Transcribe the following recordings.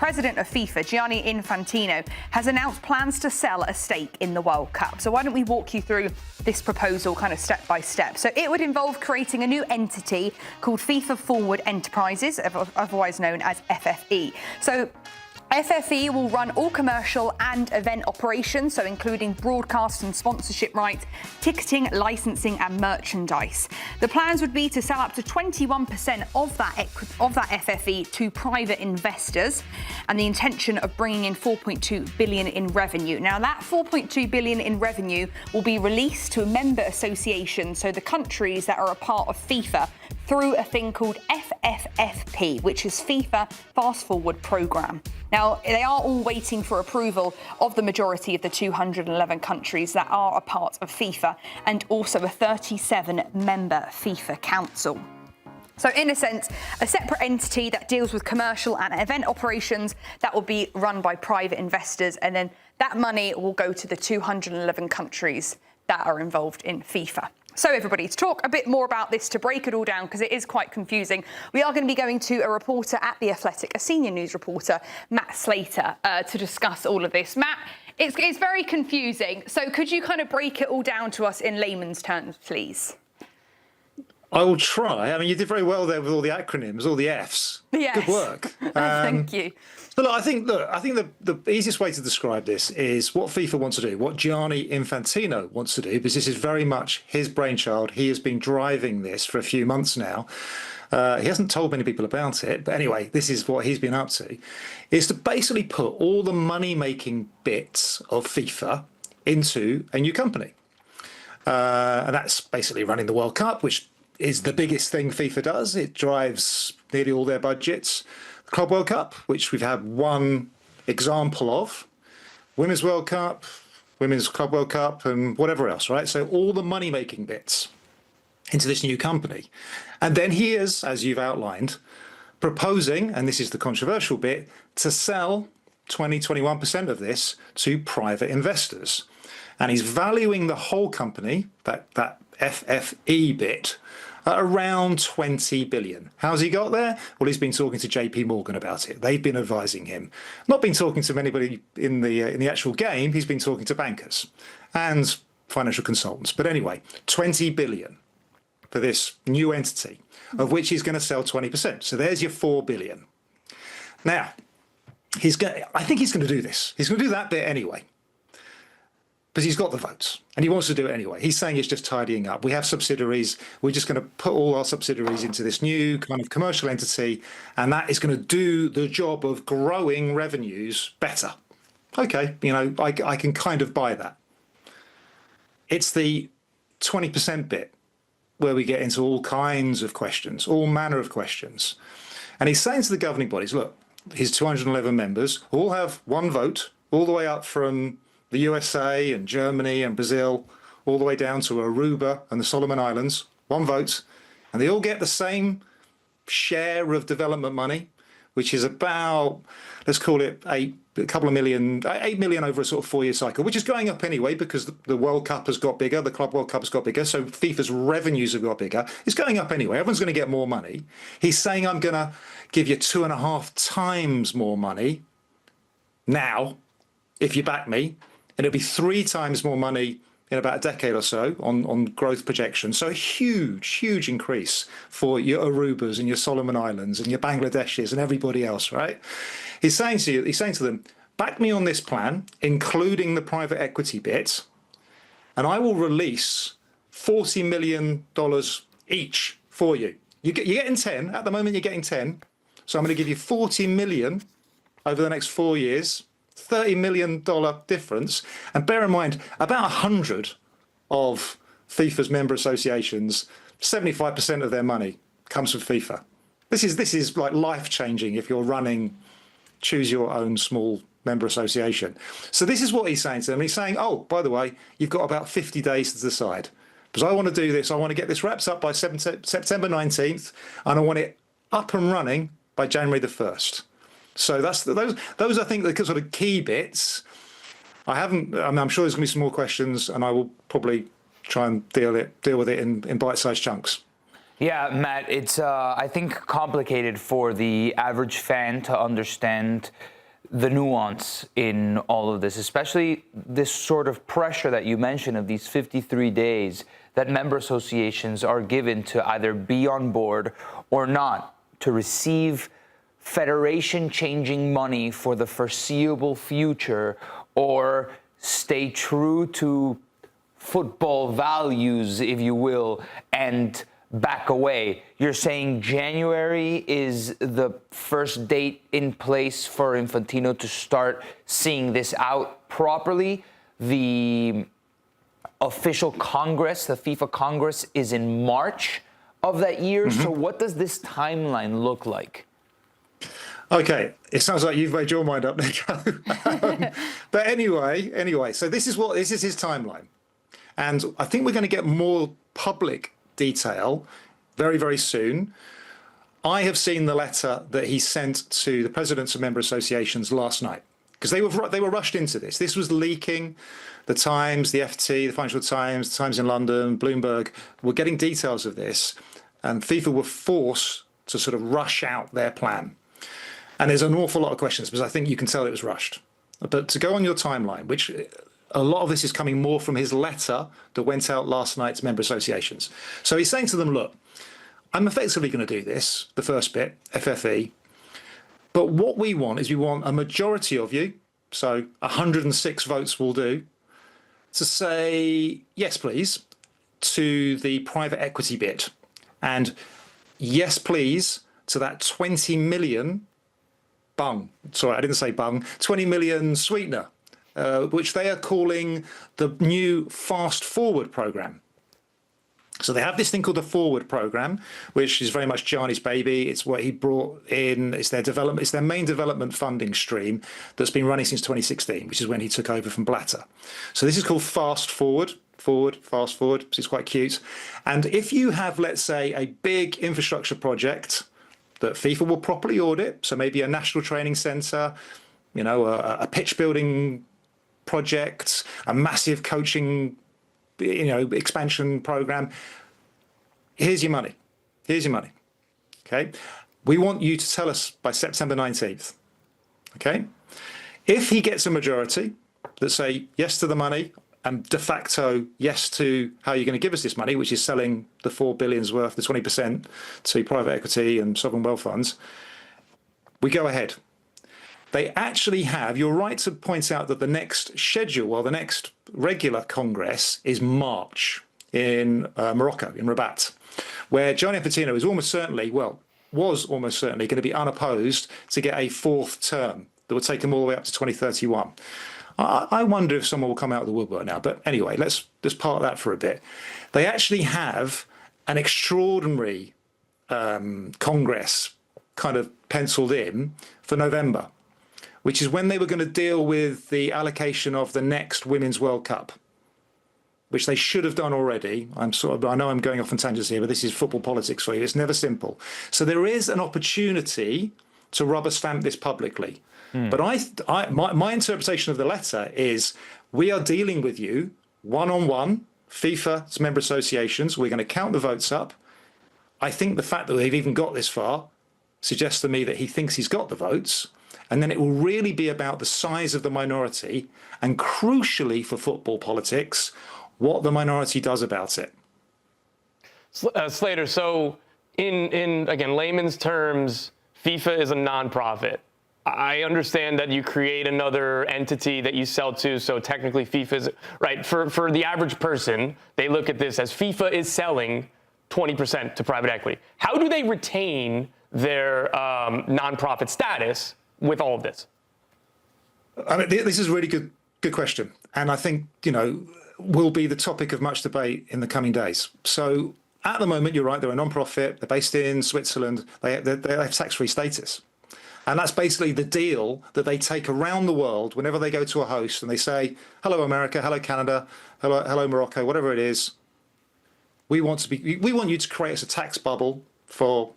president of FIFA, Gianni Infantino, has announced plans to sell a stake in the World Cup. So why don't we walk you through this proposal kind of step by step. So it would involve creating a new entity called FIFA Forward Enterprises, otherwise known as FFE. So FFE will run all commercial and event operations, so including broadcast and sponsorship rights, ticketing, licensing and merchandise. The plans would be to sell up to 21% of that FFE to private investors, and the intention of bringing in 4.2 billion in revenue. Now that 4.2 billion in revenue will be released to member associations, so the countries that are a part of FIFA, through a thing called FFP, which is FIFA Fast Forward Programme. Now, they are all waiting for approval of the majority of the 211 countries that are a part of FIFA, and also a 37-member FIFA Council. So in a sense, a separate entity that deals with commercial and event operations that will be run by private investors, and then that money will go to the 211 countries that are involved in FIFA. So everybody, to talk a bit more about this, to break it all down, because it is quite confusing, we are going to be going to a reporter at The Athletic, a senior news reporter, Matt Slater, to discuss all of this. Matt, it's very confusing. So could you kind of break it all down to us in layman's terms, please? I will try. I mean, you did very well there with all the acronyms, all the Fs. Yes. Good work. Thank you. So look, I think the easiest way to describe this is what FIFA wants to do, what Gianni Infantino wants to do, because this is very much his brainchild. He has been driving this for a few months now. He hasn't told many people about it, but anyway, this is what he's been up to, is to basically put all the money-making bits of FIFA into a new company. And that's basically running the World Cup, which is the biggest thing FIFA does. It drives nearly all their budgets. Club World Cup, which we've had one example of, Women's World Cup, Women's Club World Cup, and whatever else, right? So all the money-making bits into this new company. And then he is, as you've outlined, proposing, and this is the controversial bit, to sell 21% of this to private investors. And he's valuing the whole company, that FFE bit, at around 20 billion. How's he got there? Well, he's been talking to JP Morgan about it. They've been advising him. Not been talking to anybody in the actual game. He's been talking to bankers and financial consultants. But anyway, 20 billion for this new entity, of which he's going to sell 20%. So there's your 4 billion. Now, I think he's going to do this. He's going to do that bit anyway, because he's got the votes and he wants to do it anyway. He's saying it's just tidying up. We have subsidiaries. We're just going to put all our subsidiaries into this new kind of commercial entity, and that is going to do the job of growing revenues better. Okay, you know, I can kind of buy that. It's the 20% bit where we get into all kinds of questions, all manner of questions. And he's saying to the governing bodies, look, his 211 members all have one vote, all the way up from the USA and Germany and Brazil, all the way down to Aruba and the Solomon Islands, one vote, and they all get the same share of development money, which is about, let's call it 8 million over a sort of 4-year cycle, which is going up anyway because the World Cup has got bigger, the Club World Cup has got bigger, so FIFA's revenues have got bigger. It's going up anyway. Everyone's going to get more money. He's saying, I'm going to give you 2.5 times more money now if you back me. And it'll be 3 times more money in about a decade or so on growth projections. So a huge increase for your Arubas and your Solomon Islands and your Bangladeshis and everybody else, right? He's saying to them, back me on this plan, including the private equity bit, and I will release $40 million each for you. You're getting 10. At the moment, you're getting 10. So I'm going to give you 40 million over the next 4 years. $30 million difference, and bear in mind, about 100 of FIFA's member associations, 75% of their money comes from FIFA. This is like life-changing if you're running choose your own small member association. So this is what he's saying to them. He's saying, oh, by the way, you've got about 50 days to decide, because I want to do this. I want to get this wrapped up by September 19th, and I want it up and running by January the 1st. So those I think the sort of key bits. I'm sure there's going to be some more questions, and I will probably try and deal with it in bite-sized chunks. Yeah, Matt, it's, I think, complicated for the average fan to understand the nuance in all of this, especially this sort of pressure that you mentioned of these 53 days that member associations are given to either be on board or not, to receive federation-changing money for the foreseeable future or stay true to football values, if you will, and back away. You're saying January is the first date in place for Infantino to start seeing this out properly. The official Congress, the FIFA Congress, is in March of that year. So what does this timeline look like? Okay, it sounds like you've made your mind up, Nico. But anyway, so this is his timeline. And I think we're going to get more public detail very, very soon. I have seen the letter that he sent to the presidents of member associations last night, because they were rushed into this. This was leaking. The Times, the FT, the Financial Times, the Times in London, Bloomberg were getting details of this, and FIFA were forced to sort of rush out their plan. And there's an awful lot of questions, because I think you can tell it was rushed. But to go on your timeline, which a lot of this is coming more from his letter that went out last night to member associations. So he's saying to them, look, I'm effectively going to do this, the first bit, FFE. But what we want is we want a majority of you, so 106 votes will do, to say, yes, please, to the private equity bit. And yes, please, to that 20 million bung. Sorry, I didn't say bung. 20 million sweetener, which they are calling the new Fast Forward programme. So they have this thing called the Forward programme, which is very much Gianni's baby. It's what he brought in. It's their development. It's their main development funding stream that's been running since 2016, which is when he took over from Blatter. So this is called Fast Forward. Fast Forward. It's quite cute. And if you have, let's say, a big infrastructure project that FIFA will properly audit, so maybe a national training centre, you know, a pitch building project, a massive coaching, you know, expansion program. Here's your money. Here's your money. Okay. We want you to tell us by September 19th. Okay. If he gets a majority that say yes to the money and de facto yes to how you're going to give us this money, which is selling the 4 billion's worth, the 20% to private equity and sovereign wealth funds, we go ahead. They actually have, you're right to point out that the next schedule, well, the next regular Congress is March in Morocco, in Rabat, where Gianni Infantino is almost certainly, well, was almost certainly going to be unopposed to get a fourth term that would take him all the way up to 2031. I wonder if someone will come out of the woodwork now. But anyway, let's just park that for a bit. They actually have an extraordinary Congress kind of penciled in for November, which is when they were going to deal with the allocation of the next Women's World Cup, which they should have done already. I know I'm going off on tangents here, but this is football politics for you. It's never simple. So there is an opportunity to rubber stamp this publicly. But my interpretation of the letter is we are dealing with you one-on-one, FIFA's member associations. We're going to count the votes up. I think the fact that they've even got this far suggests to me that he thinks he's got the votes. And then it will really be about the size of the minority and, crucially for football politics, what the minority does about it. Slater, so in again, layman's terms, FIFA is a nonprofit. I understand that you create another entity that you sell to, so technically FIFA is, right, for the average person, they look at this as FIFA is selling 20% to private equity. How do they retain their nonprofit status with all of this? I mean, this is a really good question. And I think, you know, will be the topic of much debate in the coming days. So at the moment, you're right, they're a non-profit, they're based in Switzerland, they have tax-free status. And that's basically the deal that they take around the world whenever they go to a host and they say, hello, America, hello, Canada, hello, Morocco, whatever it is. We want you to create us a tax bubble for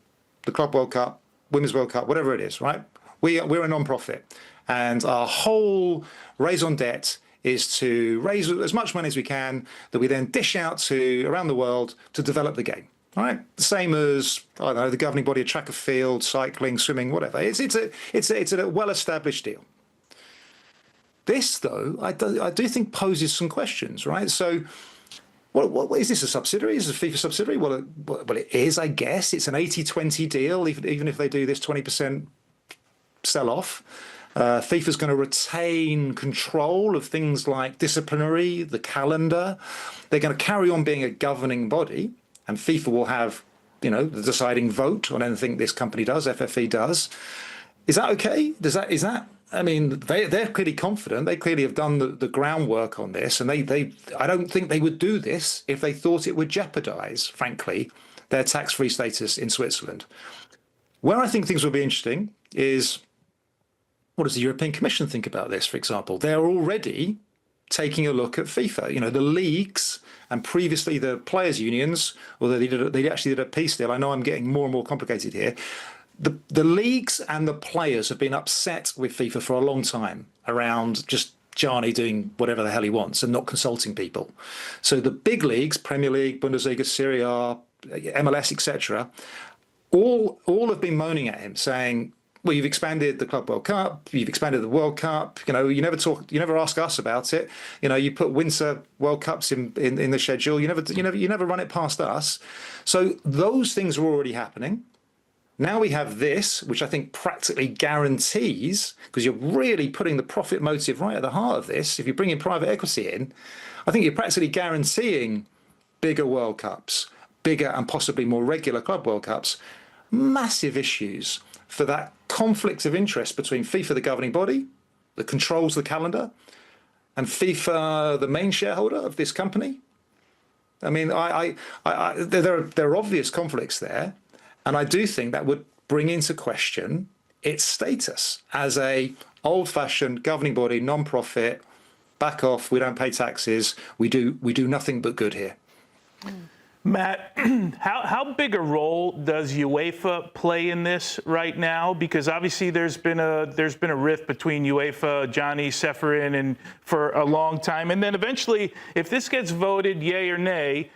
the Club World Cup, Women's World Cup, whatever it is, right? We're a non-profit. And our whole raison d'etre is to raise as much money as we can that we then dish out to around the world to develop the game. right? The same as, I don't know, the governing body of track and field, cycling, swimming, whatever. It's a well-established deal. This, though, I do think poses some questions, right? So, what is this, a subsidiary? Is it a FIFA subsidiary? Well, it is, I guess. It's an 80-20 deal, even if they do this 20% sell-off. FIFA's going to retain control of things like disciplinary, the calendar. They're going to carry on being a governing body, and FIFA will have, the deciding vote on anything this company does, FFE does. Is that okay? Is that? I mean, they're clearly confident. They clearly have done the groundwork on this, and I don't think they would do this if they thought it would jeopardise, frankly, their tax-free status in Switzerland. Where I think things will be interesting is, what does the European Commission think about this, for example? They're already taking a look at FIFA. The leagues and previously the players' unions, although they actually did a peace deal. I know I'm getting more and more complicated here. The leagues and the players have been upset with FIFA for a long time around just Gianni doing whatever the hell he wants and not consulting people. So the big leagues, Premier League, Bundesliga, Serie, MLS, etc., all have been moaning at him, saying, well, you've expanded the Club World Cup, you've expanded the World Cup, you never ask us about it. You put Winter World Cups in the schedule, you never run it past us. So those things are already happening. Now we have this, which I think practically guarantees, because you're really putting the profit motive right at the heart of this. If you bring in private equity in, I think you're practically guaranteeing bigger World Cups, bigger and possibly more regular Club World Cups. Massive issues for that conflict of interest between FIFA, the governing body, that controls the calendar, and FIFA, the main shareholder of this company. I mean, there are obvious conflicts there. And I do think that would bring into question its status as a old-fashioned governing body, non-profit, back off, we don't pay taxes, we do nothing but good here. Matt, how big a role does UEFA play in this right now? Because obviously there's been a rift between UEFA, Gianni, Seferin, and for a long time. And then eventually, if this gets voted yay or nay,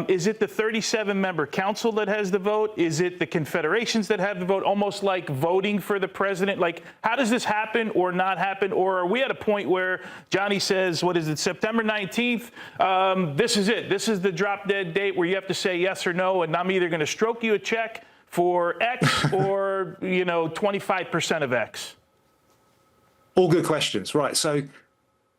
is it the 37-member council that has the vote? Is it the confederations that have the vote? Almost like voting for the president? Like, how does this happen or not happen? Or are we at a point where Gianni says, what is it, September 19th? This is it. This is the drop-dead date where you have to say yes or no, and I'm either going to stroke you a check for X or, 25% of X. All good questions. Right. So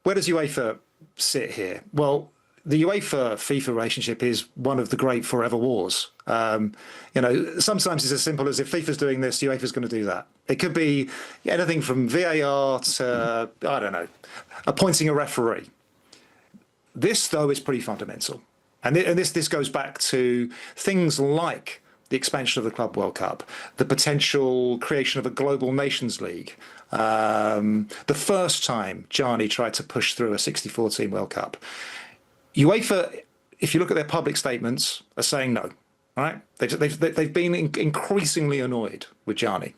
where does UEFA sit here? Well, the UEFA-FIFA relationship is one of the great forever wars. Sometimes it's as simple as if FIFA's doing this, UEFA's going to do that. It could be anything from VAR to, I don't know, appointing a referee. This, though, is pretty fundamental. And this goes back to things like the expansion of the Club World Cup, the potential creation of a global nations league, the first time Gianni tried to push through a 64-team World Cup. UEFA, if you look at their public statements, are saying no, right? They've been increasingly annoyed with Gianni.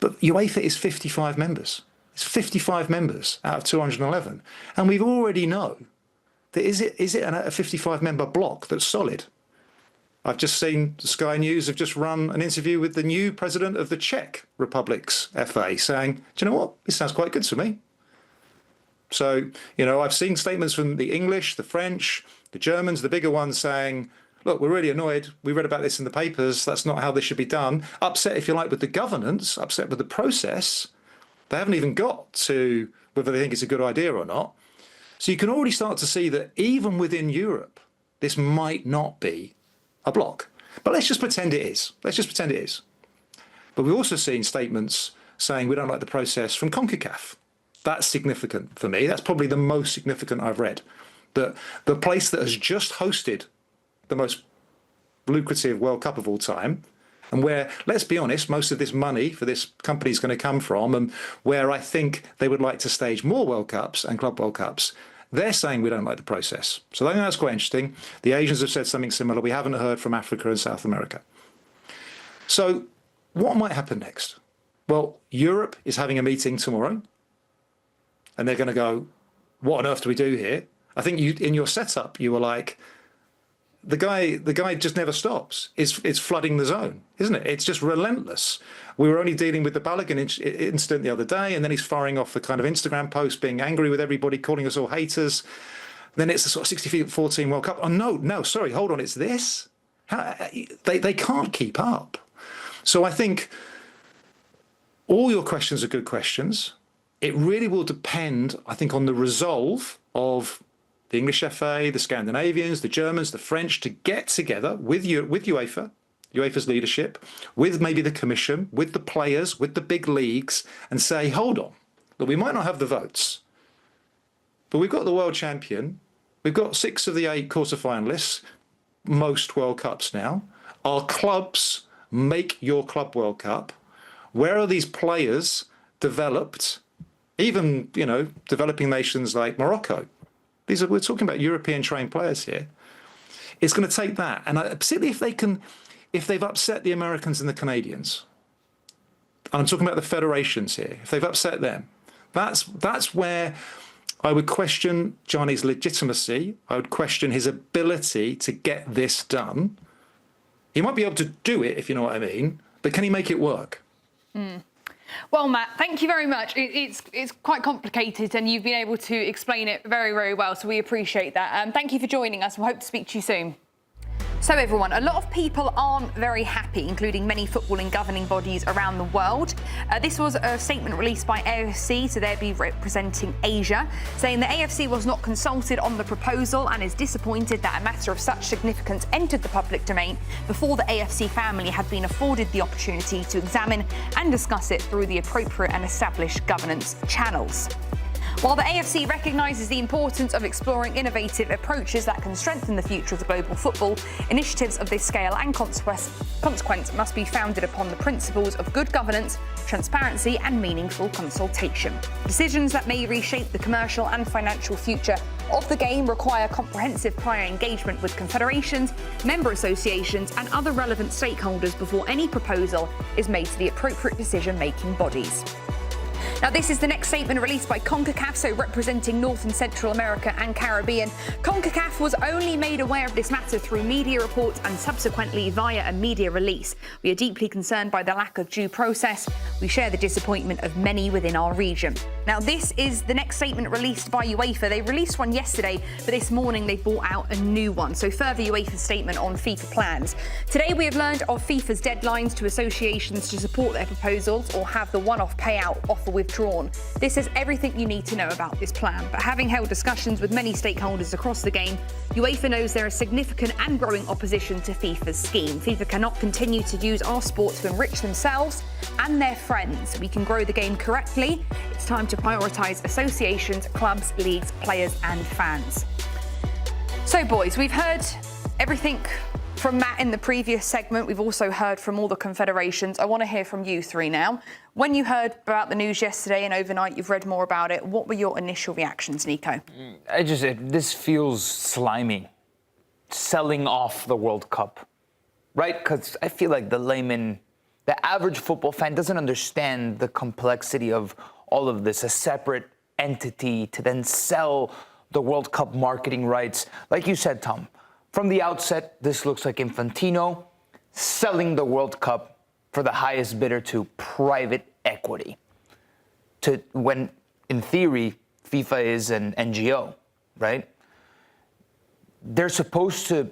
But UEFA is 55 members. It's 55 members out of 211. And we already know that is it a 55-member block that's solid? I've just seen Sky News have just run an interview with the new president of the Czech Republic's FA saying, do you know what? This sounds quite good to me. So, I've seen statements from the English, the French, the Germans, the bigger ones saying, look, we're really annoyed. We read about this in the papers. That's not how this should be done. Upset, if you like, with the governance, upset with the process. They haven't even got to whether they think it's a good idea or not. So you can already start to see that even within Europe, this might not be a block. But let's just pretend it is. But we've also seen statements saying we don't like the process from CONCACAF. That's significant for me. That's probably the most significant I've read. The place that has just hosted the most lucrative World Cup of all time, and where, let's be honest, most of this money for this company is going to come from, and where I think they would like to stage more World Cups and Club World Cups, they're saying we don't like the process. So I think that's quite interesting. The Asians have said something similar. We haven't heard from Africa and South America. So what might happen next? Well, Europe is having a meeting tomorrow, and they're going to go, what on earth do we do here? I think in your setup, you were like, the guy just never stops. It's flooding the zone, isn't it? It's just relentless. We were only dealing with the Balogun incident the other day, and then he's firing off the kind of Instagram post, being angry with everybody, calling us all haters. Then it's a sort of 60-14 World Cup. Oh, no, sorry, hold on, it's this? They can't keep up. So I think all your questions are good questions. It really will depend, I think, on the resolve of the English FA, the Scandinavians, the Germans, the French, to get together with UEFA's leadership, with maybe the Commission, with the players, with the big leagues, and say, hold on, look, we might not have the votes, but we've got the world champion, we've got 6 of the 8 quarterfinalists, most World Cups now. Our clubs make your club World Cup. Where are these players developed? Even, developing nations like Morocco. We're talking about European trained players here. It's going to take that, and particularly if they've upset the Americans and the Canadians. And I'm talking about the federations here. If they've upset them, that's where I would question Gianni's legitimacy. I would question his ability to get this done. He might be able to do it, if you know what I mean, but can he make it work? Well, Matt, thank you very much. It's quite complicated, and you've been able to explain it very, very well, so we appreciate that. Thank you for joining us. We hope to speak to you soon. So everyone, a lot of people aren't very happy, including many footballing governing bodies around the world. This was a statement released by AFC, so they'll be representing Asia, saying the AFC was not consulted on the proposal and is disappointed that a matter of such significance entered the public domain before the AFC family had been afforded the opportunity to examine and discuss it through the appropriate and established governance channels. While the AFC recognises the importance of exploring innovative approaches that can strengthen the future of global football, initiatives of this scale and consequence must be founded upon the principles of good governance, transparency and meaningful consultation. Decisions that may reshape the commercial and financial future of the game require comprehensive prior engagement with confederations, member associations and other relevant stakeholders before any proposal is made to the appropriate decision-making bodies. Now, this is the next statement released by CONCACAF, so representing North and Central America and Caribbean. CONCACAF was only made aware of this matter through media reports and subsequently via a media release. We are deeply concerned by the lack of due process. We share the disappointment of many within our region. Now, this is the next statement released by UEFA. They released one yesterday, but this morning they brought out a new one. So further UEFA statement on FIFA plans. Today we have learned of FIFA's deadlines to associations to support their proposals or have the one-off payout offer withdrawn. This is everything you need to know about this plan, but having held discussions with many stakeholders across the game, UEFA knows there is significant and growing opposition to FIFA's scheme. FIFA cannot continue to use our sport to enrich themselves and their friends. We can grow the game correctly. It's time to prioritise associations, clubs, leagues, players and fans. So boys, we've heard everything from Matt in the previous segment. We've also heard from all the confederations. I want to hear from you three now. When you heard about the news yesterday and overnight, you've read more about it. What were your initial reactions, Nico? This feels slimy. Selling off the World Cup, right? Because I feel like the layman, the average football fan doesn't understand the complexity of all of this, a separate entity to then sell the World Cup marketing rights. Like you said, Tom, from the outset, this looks like Infantino selling the World Cup for the highest bidder to private equity. When, in theory, FIFA is an NGO, right? They're supposed to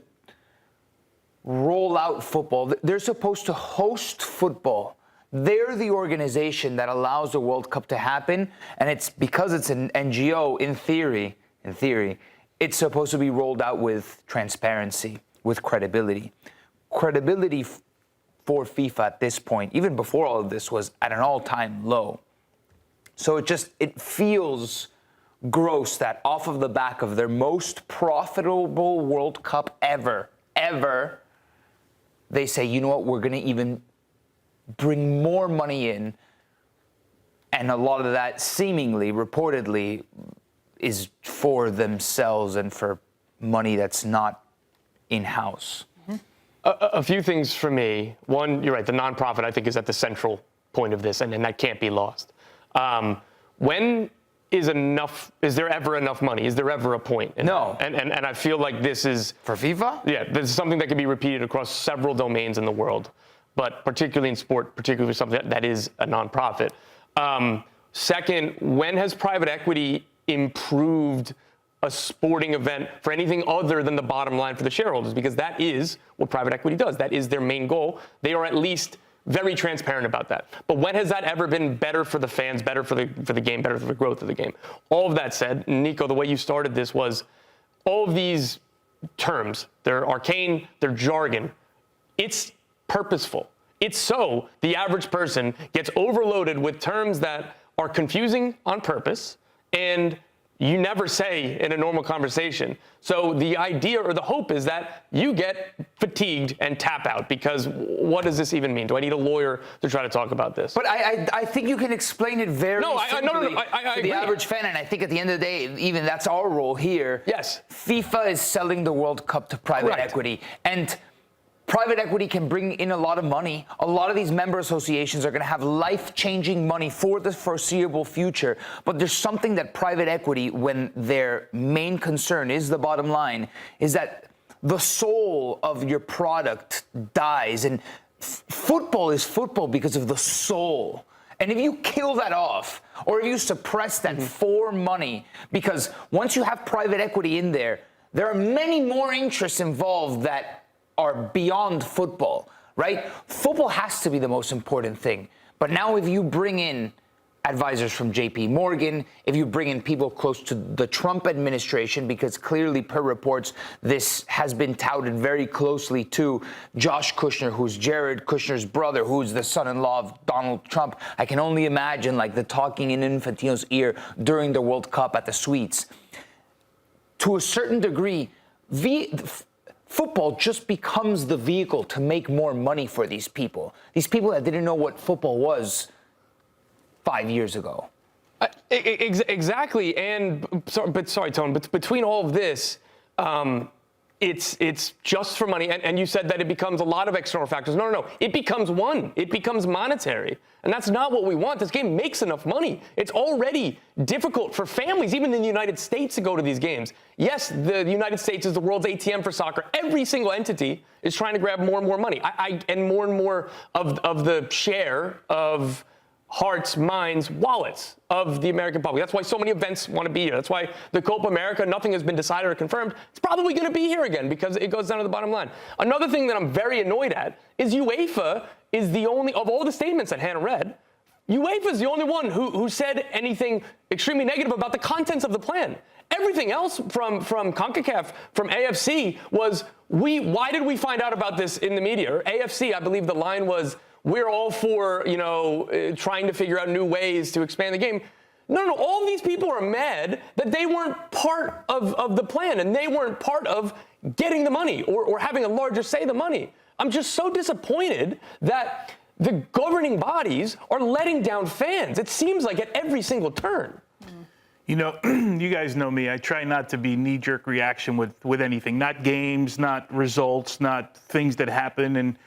roll out football. They're supposed to host football. They're the organization that allows the World Cup to happen, and it's because it's an NGO, in theory, it's supposed to be rolled out with transparency, with credibility. Credibility for FIFA at this point, even before all of this, was at an all-time low. So it feels gross that off of the back of their most profitable World Cup ever, they say, you know what, we're going to even bring more money in, and a lot of that seemingly, reportedly, is for themselves and for money that's not in-house. Mm-hmm. A few things for me. One, you're right, the nonprofit, I think, is at the central point of this, and that can't be lost. When is enough. Is there ever enough money? Is there ever a point? No. And I feel like this is For FIFA? Yeah, this is something that can be repeated across several domains in the world, but particularly in sport, particularly something that is a nonprofit. Second, when has private equity improved a sporting event for anything other than the bottom line for the shareholders? Because that is what private equity does. That is their main goal. They are at least very transparent about that. But when has that ever been better for the fans, better for the game, better for the growth of the game? All of that said, Nico, the way you started this was all of these terms, they're arcane, they're jargon. It's purposeful. It's so the average person gets overloaded with terms that are confusing on purpose, and you never say in a normal conversation. So the idea or the hope is that you get fatigued and tap out, because what does this even mean? Do I need a lawyer to try to talk about this? But I think you can explain it very simply I to the average fan, and I think at the end of the day, even that's our role here. Yes. FIFA is selling the World Cup to private equity, and private equity can bring in a lot of money. A lot of these member associations are going to have life-changing money for the foreseeable future. But there's something that private equity, when their main concern is the bottom line, is that the soul of your product dies. And football is football because of the soul. And if you kill that off, or if you suppress that for money, because once you have private equity in there, there are many more interests involved that are beyond football, right? Football has to be the most important thing. But now if you bring in advisors from JP Morgan, if you bring in people close to the Trump administration, because clearly per reports, this has been touted very closely to Josh Kushner, who's Jared Kushner's brother, who's the son-in-law of Donald Trump. I can only imagine like the talking in Infantino's ear during the World Cup at the suites. To a certain degree, football just becomes the vehicle to make more money for these people. These people that didn't know what football was 5 years ago. Exactly. Sorry, Tone, but between all of this, it's just for money. And you said that it becomes a lot of external factors. No. It becomes one. It becomes monetary. And that's not what we want. This game makes enough money. It's already difficult for families, even in the United States, to go to these games. Yes, the United States is the world's ATM for soccer. Every single entity is trying to grab more and more money. And more of the share of hearts, minds, wallets of the American public. That's why so many events want to be here. That's why the Copa America, nothing has been decided or confirmed. It's probably going to be here again because it goes down to the bottom line. Another thing that I'm very annoyed at is UEFA is the only, of all the statements that Hannah read, UEFA is the only one who said anything extremely negative about the contents of the plan. Everything else from CONCACAF, from AFC was, why did we find out about this in the media? Or AFC, I believe the line was, we're all for, trying to figure out new ways to expand the game. No, all these people are mad that they weren't part of the plan and they weren't part of getting the money or having a larger say the money. I'm just so disappointed that the governing bodies are letting down fans. It seems like at every single turn. You guys know me. I try not to be knee-jerk reaction with anything, not games, not results, not things that happen. And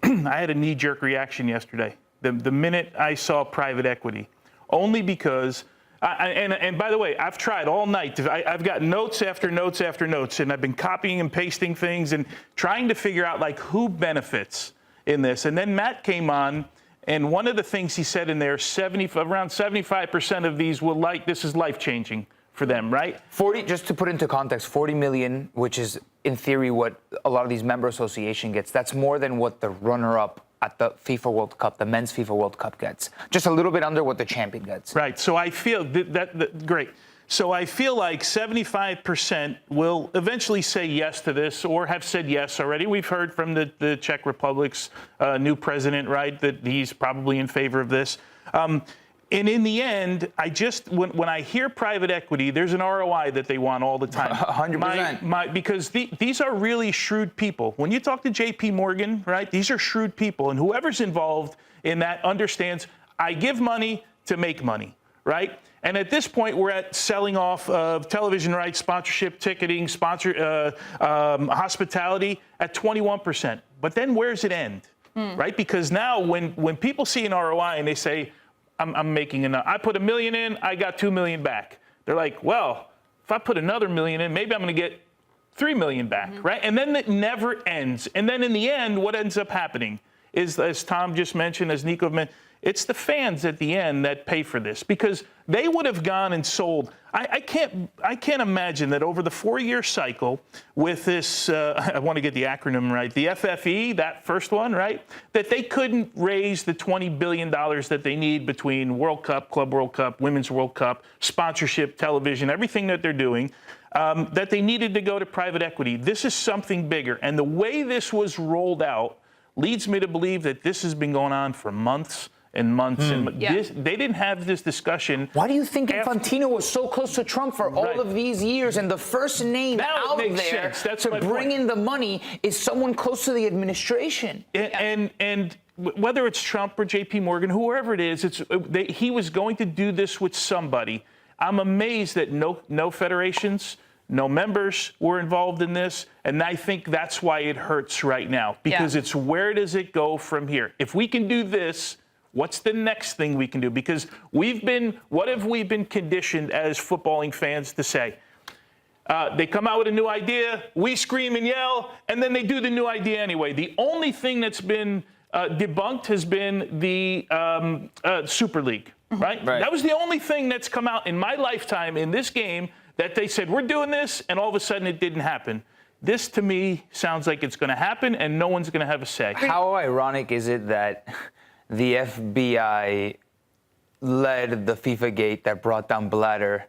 I had a knee-jerk reaction yesterday, the minute I saw private equity, only because, and by the way, I've tried all night. I've got notes after notes after notes, and I've been copying and pasting things and trying to figure out, like, who benefits in this. And then Matt came on, and one of the things he said in there, around 75% of these this is life-changing for them, right? 40, just to put into context, 40 million, which is in theory what a lot of these member association gets. That's more than what the runner-up at the FIFA World Cup, the men's FIFA World Cup gets. Just a little bit under what the champion gets. Right. So I feel that great. So I feel like 75% will eventually say yes to this or have said yes already. We've heard from the Czech Republic's new president, right, that he's probably in favor of this. And in the end, when I hear private equity, there's an ROI that they want all the time. 100%. Because these are really shrewd people. When you talk to JP Morgan, right, these are shrewd people. And whoever's involved in that understands, I give money to make money, right? And at this point, we're at selling off of television rights, sponsorship, ticketing, hospitality at 21%. But then where's it end, right? Because now when people see an ROI and they say, I'm making enough. I put $1 million in, I got $2 million back. They're like, well, if I put another $1 million in, maybe I'm going to get $3 million back, right? And then it never ends. And then in the end, what ends up happening is, as Tom just mentioned, as Nico mentioned, it's the fans at the end that pay for this, because they would have gone and sold. I can't imagine that over the 4-year cycle with this, I want to get the acronym right, the FFE, that first one, right, that they couldn't raise the $20 billion that they need between World Cup, Club World Cup, Women's World Cup, sponsorship, television, everything that they're doing, that they needed to go to private equity. This is something bigger. And the way this was rolled out leads me to believe that this has been going on for months and months. And Yeah. they didn't have this discussion. Why do you think Infantino was so close to Trump for all of these years, and the first name Now it out makes there sense. That's to my bring point. in the money is someone close to the administration? And whether it's Trump or J.P. Morgan, whoever it is, he was going to do this with somebody. I'm amazed that no federations, no members were involved in this, and I think that's why it hurts right now, because it's where does it go from here? If we can do this, what's the next thing we can do? Because what have we been conditioned as footballing fans to say? They come out with a new idea, we scream and yell, and then they do the new idea anyway. The only thing that's been debunked has been the Super League, right? That was the only thing that's come out in my lifetime in this game that they said, we're doing this, and all of a sudden it didn't happen. This, to me, sounds like it's going to happen, and no one's going to have a say. How ironic is it that the FBI led the FIFA gate that brought down Blatter,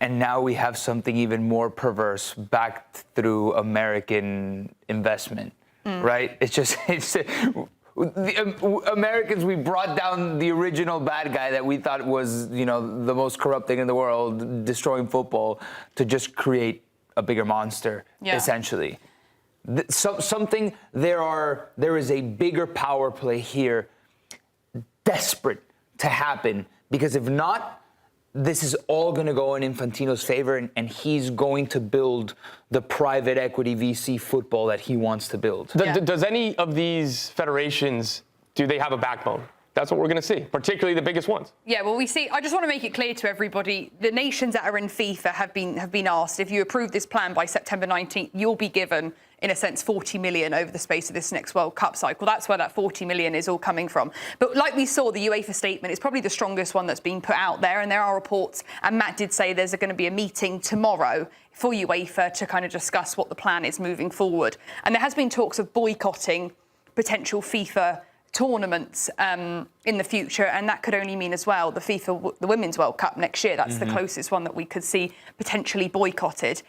and now we have something even more perverse backed through American investment, right? It's Americans, we brought down the original bad guy that we thought was, the most corrupt thing in the world, destroying football, to just create a bigger monster, essentially. There is a bigger power play here, desperate to happen, because if not, this is all going to go in Infantino's favor, and he's going to build the private equity VC football that he wants to build. Does any of these federations, do they have a backbone? That's what we're going to see, particularly the biggest ones. Yeah, well, we see. I just want to make it clear to everybody: the nations that are in FIFA have been asked, if you approve this plan by September 19th, you'll be given, in a sense, 40 million over the space of this next World Cup cycle. That's where that 40 million is all coming from. But like we saw, the UEFA statement is probably the strongest one that's been put out there, and there are reports. And Matt did say there's going to be a meeting tomorrow for UEFA to kind of discuss what the plan is moving forward. And there has been talks of boycotting potential FIFA tournaments in the future, and that could only mean as well the Women's World Cup next year. That's the closest one that we could see potentially boycotted.